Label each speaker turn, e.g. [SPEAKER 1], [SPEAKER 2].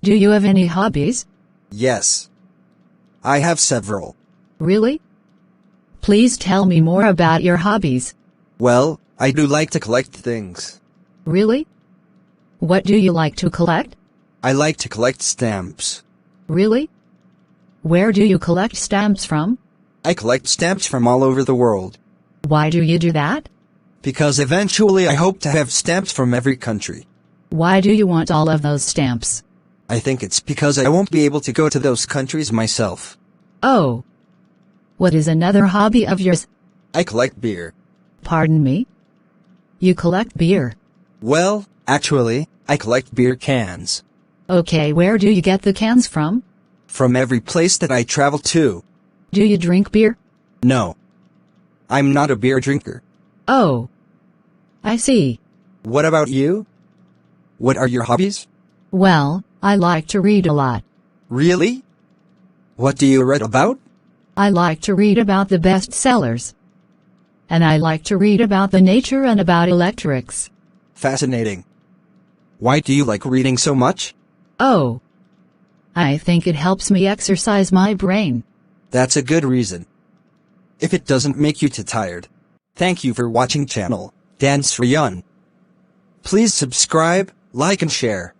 [SPEAKER 1] Do you have any hobbies?
[SPEAKER 2] Yes. I have several.
[SPEAKER 1] Really? Please tell me more about your hobbies.
[SPEAKER 2] Well, I do like to collect things.
[SPEAKER 1] Really? What do you like to collect?
[SPEAKER 2] I like to collect stamps.
[SPEAKER 1] Really? Where do you collect stamps from?
[SPEAKER 2] I collect stamps from all over the world.
[SPEAKER 1] Why do you do that?
[SPEAKER 2] Because eventually I hope to have stamps from every country.
[SPEAKER 1] Why do you want all of those stamps?
[SPEAKER 2] I think it's because I won't be able to go to those countries myself.
[SPEAKER 1] Oh. What is another hobby of yours?
[SPEAKER 2] I collect beer.
[SPEAKER 1] Pardon me? You collect beer?
[SPEAKER 2] Well, actually, I collect beer cans.
[SPEAKER 1] Okay, where do you get the cans from?
[SPEAKER 2] From every place that I travel to.
[SPEAKER 1] Do you drink beer?
[SPEAKER 2] No. I'm not a beer drinker.
[SPEAKER 1] Oh. I see.
[SPEAKER 2] What about you? What are your hobbies?
[SPEAKER 1] Well, I like to read a lot.
[SPEAKER 2] Really? What do you read about?
[SPEAKER 1] I like to read about the bestsellers. And I like to read about the nature and about electrics.
[SPEAKER 2] Fascinating. Why do you like reading so much?
[SPEAKER 1] Oh. I think it helps me exercise my brain.
[SPEAKER 2] That's a good reason. If it doesn't make you too tired. Thank you for watching channel, Dan Sreyoun. Please subscribe, like and share.